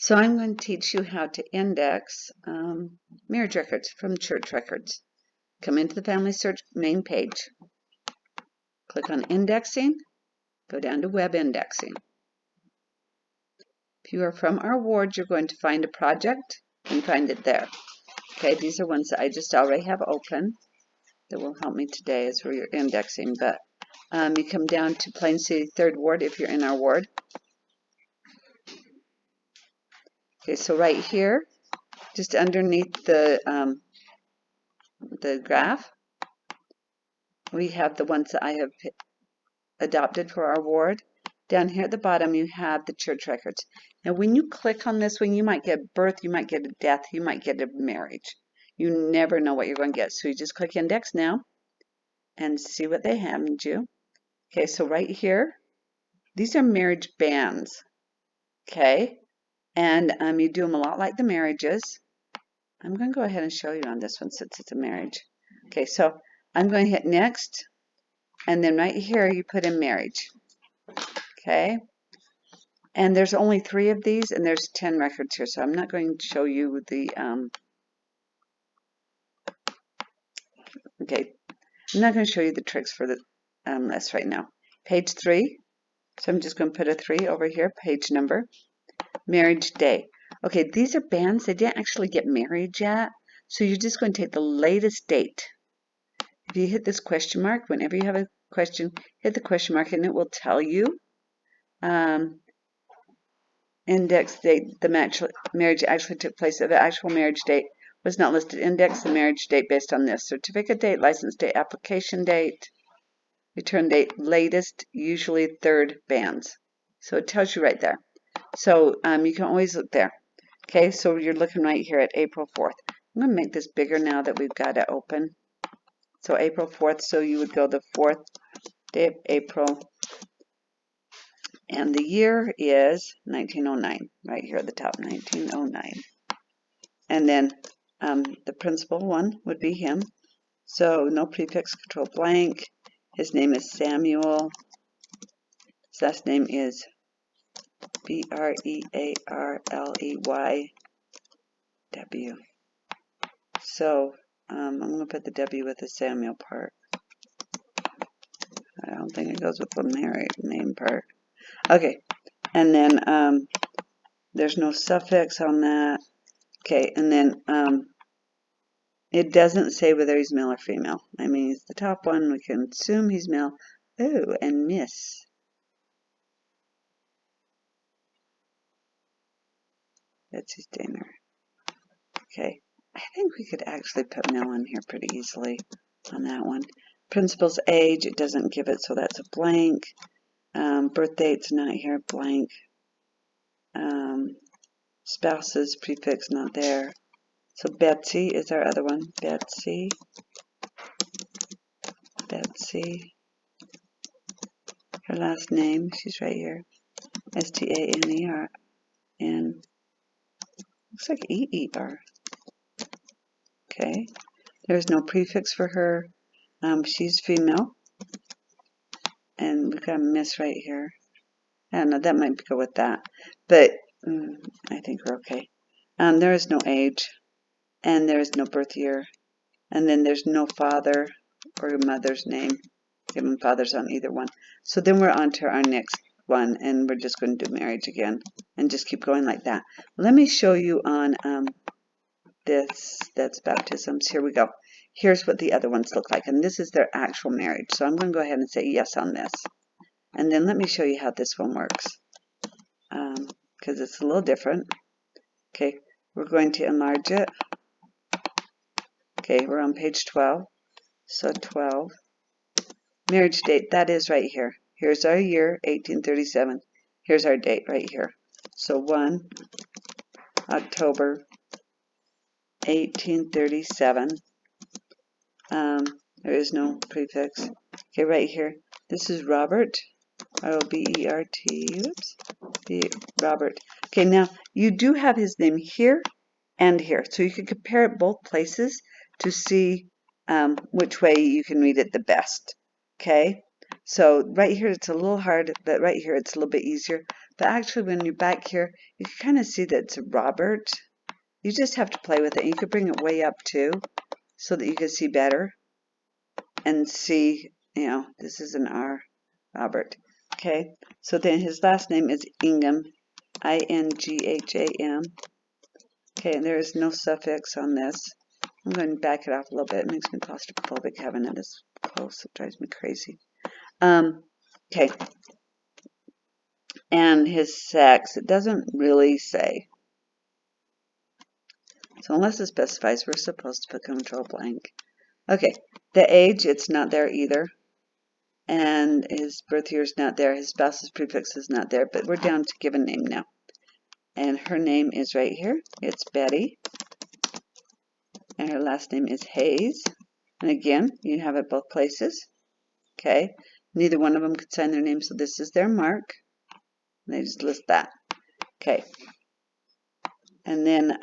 So I'm going to teach you how to index marriage records from church records. Come into the FamilySearch main page, click on indexing, go down to web indexing. If you are from our ward, you're going to find a project and find it there. Okay, these are ones that I just already have open that will help me today as we're indexing. But you come down to Plain City 3rd Ward if you're in our ward. Okay, so right here, just underneath the graph, we have the ones that I have adopted for our ward. Down here at the bottom, you have the church records. Now, when you click on this one, you might get a birth, you might get a death, you might get a marriage. You never know what you're going to get. So you just click index now and see what they hand you. Okay, so right here, these are marriage bands. Okay, and you do them a lot like the marriages. I'm going to go ahead and show you on this one since it's a marriage. Okay, so I'm going to hit next, and then right here you put in marriage. Okay, and there's only 3 of these, and there's 10 records here, so I'm not going to show you the I'm not going to show you the tricks for the list right now. Page 3, so I'm just going to put a 3 over here, page number, marriage day. Okay, these are bands, they didn't actually get married yet, so you're just going to take the latest date. If you hit this question mark, whenever you have a question, hit the question mark and it will tell you index date, the marriage actually took place. The actual marriage date was not listed. Index the marriage date based on this. Certificate date, license date, application date, return date, latest, usually 3rd bands. So it tells you right there. So you can always look there. Okay, so you're looking right here at April 4th. I'm going to make this bigger now that we've got it open. So April 4th, so you would go the 4th day of April. And the year is 1909, right here at the top, 1909. And then the principal one would be him. So no prefix, control blank. His name is Samuel. His last name is B-R-E-A-R-L-E-Y-W. So I'm going to put the W with the Samuel part. I don't think it goes with the married name part. Okay, and then there's no suffix on that. Okay, and then it doesn't say whether he's male or female. I mean, he's the top one. We can assume he's male. Oh, and miss. That's his dinner. Okay, I think we could actually put male in here pretty easily on that one. Principal's age, it doesn't give it, so that's a blank. Birth date's not here, blank. Spouse's prefix not there. So Betsy is our other one. Betsy. Her last name, she's right here. S-T-A-N-E-R-N. Looks like E-E-R. Okay. There's no prefix for her. She's female. And we've got a miss right here. I don't know, that might go with that. But I think we're okay. There is no age. And there is no birth year. And then there's no father or mother's name. Given fathers on either one. So then we're on to our next one. And we're just going to do marriage again. And just keep going like that. Let me show you on this. That's baptisms. Here we go. Here's what the other ones look like. And this is their actual marriage. So I'm going to go ahead and say yes on this. And then let me show you how this one works. Because it's a little different. Okay, we're going to enlarge it. Okay, we're on page 12. So 12. Marriage date, that is right here. Here's our year, 1837. Here's our date right here. So 1 October 1837. There is no prefix. Okay, right here. This is Robert. R-O-B-E-R-T. Oops. Robert. Okay, now you do have his name here and here. So you can compare it both places to see which way you can read it the best. Okay, so right here it's a little hard, but right here it's a little bit easier. But actually, when you're back here, you can kind of see that it's a Robert. You just have to play with it. You could bring it way up too, so that you can see better and see, you know, this is an R, Robert. Okay, so then his last name is Ingham, I-N-G-H-A-M. Okay, and there is no suffix on this. I'm going to back it off a little bit. It makes me claustrophobic having it this close. It drives me crazy. Okay. And his sex, it doesn't really say. So unless it specifies, we're supposed to put control blank. Okay, the age, it's not there either. And his birth year is not there. His spouse's prefix is not there, but we're down to given name now. And her name is right here. It's Betty. And her last name is Hayes. And again, you have it both places. Okay, neither one of them could sign their name, so this is their mark. And they just list that. Okay, and then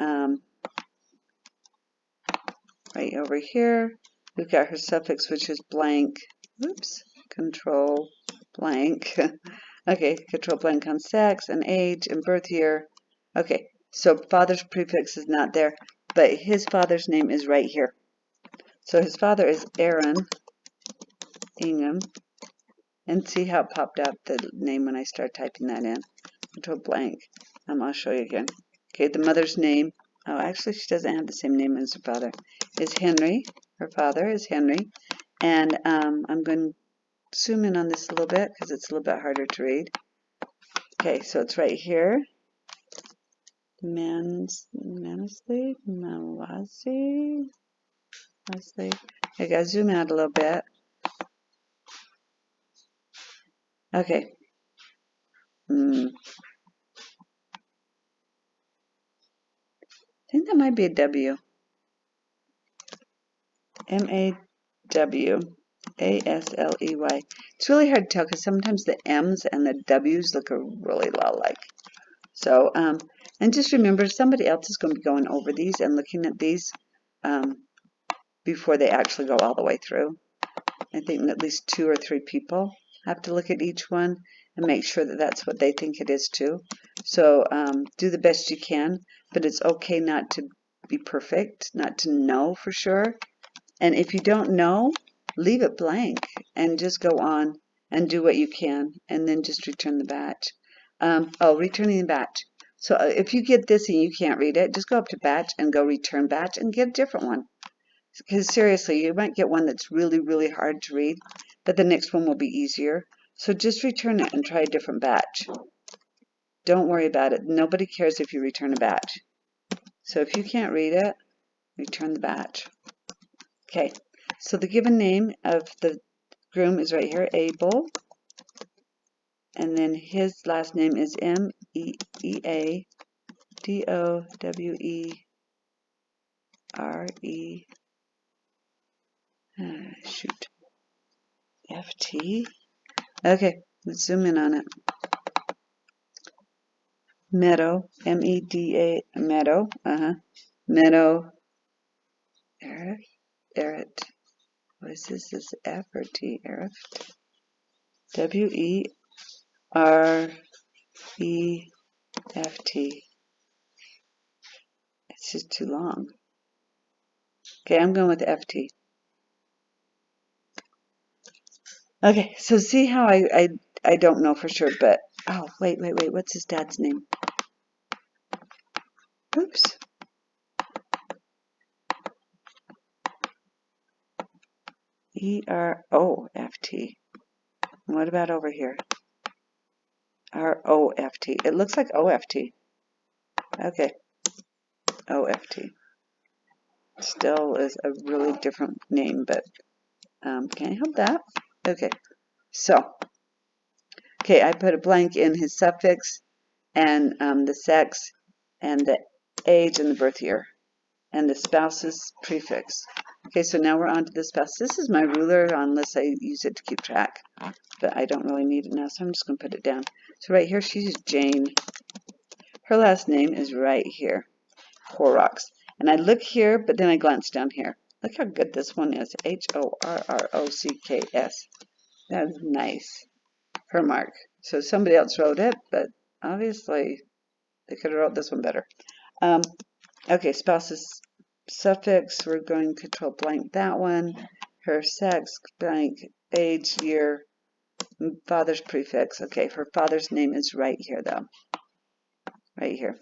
right over here, we've got her suffix, which is blank. Oops, control blank. Okay, control blank on sex and age and birth year. Okay, so father's prefix is not there, but his father's name is right here. So his father is Aaron Ingham. And see how it popped up, the name, when I start typing that in. Control blank. I'll show you again. Okay, the mother's name. Oh, actually, she doesn't have the same name as her father. Is Henry. Her father is Henry. And I'm going to zoom in on this a little bit because it's a little bit harder to read. Okay, so it's right here. Mansley. I gotta zoom out a little bit. Okay. I think that might be a W. M-A-W-A-S-L-E-Y. It's really hard to tell because sometimes the M's and the W's look a really lot alike. So, and just remember, somebody else is going to be going over these and looking at these before they actually go all the way through. I think at least 2 or 3 people have to look at each one and make sure that that's what they think it is too. So do the best you can, but it's okay not to be perfect, not to know for sure. And if you don't know, leave it blank and just go on and do what you can, and then just return the batch. Returning the batch. So if you get this and you can't read it, just go up to batch and go return batch and get a different one. Because seriously, you might get one that's really, really hard to read, but the next one will be easier. So just return it and try a different batch. Don't worry about it. Nobody cares if you return a batch. So if you can't read it, return the batch. Okay, so the given name of the groom is right here, Abel. And then his last name is M-E-A-D-O-W-E-R-E. Shoot. F-T. Okay, let's zoom in on it. Meadow, M-E-D-A, Meadow, Meadow, Eret. What is this? Is F or T? Eret. W-E-R-E-F-T. It's just too long. Okay, I'm going with F-T. Okay, so see how I don't know for sure, but, oh, wait, what's his dad's name? Oops. E-R-O-F-T. What about over here? R-O-F-T. It looks like O-F-T. Okay. O-F-T. Still is a really different name, but can't help that. Okay. So, okay, I put a blank in his suffix and the sex and the age and the birth year and the spouse's prefix. Okay, so now we're on to the spouse. This is my ruler unless I use it to keep track, but I don't really need it now, so I'm just going to put it down. So right here, she's Jane. Her last name is right here, Horrocks. And I look here, but then I glance down here. Look how good this one is, H-O-R-R-O-C-K-S. That's nice. Her mark. So somebody else wrote it, but Obviously, they could have wrote this one better. Okay, spouse's suffix, we're going to control blank that one. Her sex, blank, age, year, father's prefix. Okay, her father's name is right here, though. Right here.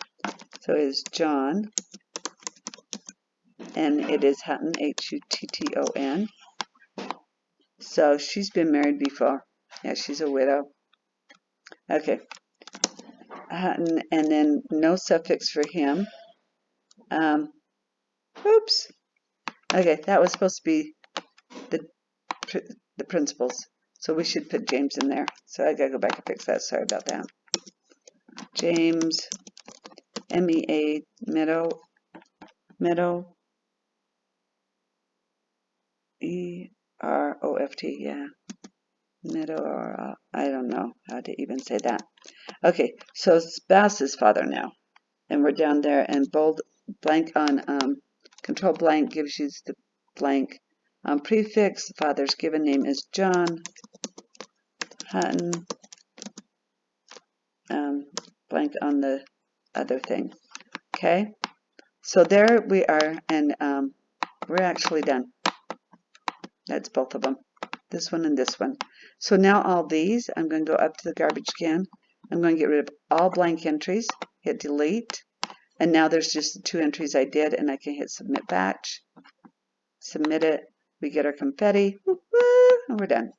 So it is John, and it is Hutton, Hutton. So she's been married before. Yeah, she's a widow. Okay. Hutton, and then no suffix for him. Oops. Okay, that was supposed to be the principals. So we should put James in there. So I gotta go back and fix that. Sorry about that. James, MEA, Meadow, EROFT, yeah. Meadow, or I don't know how to even say that. Okay, so spouse's father now. And we're down there, and bold blank on control blank gives you the blank prefix. The father's given name is John. Hutton. Blank on the other thing. Okay, so there we are, and we're actually done. That's both of them, this one and this one. So now all these, I'm going to go up to the garbage can. I'm going to get rid of all blank entries, hit delete, and now there's just the 2 entries I did, and I can hit submit batch, submit it, we get our confetti, and we're done.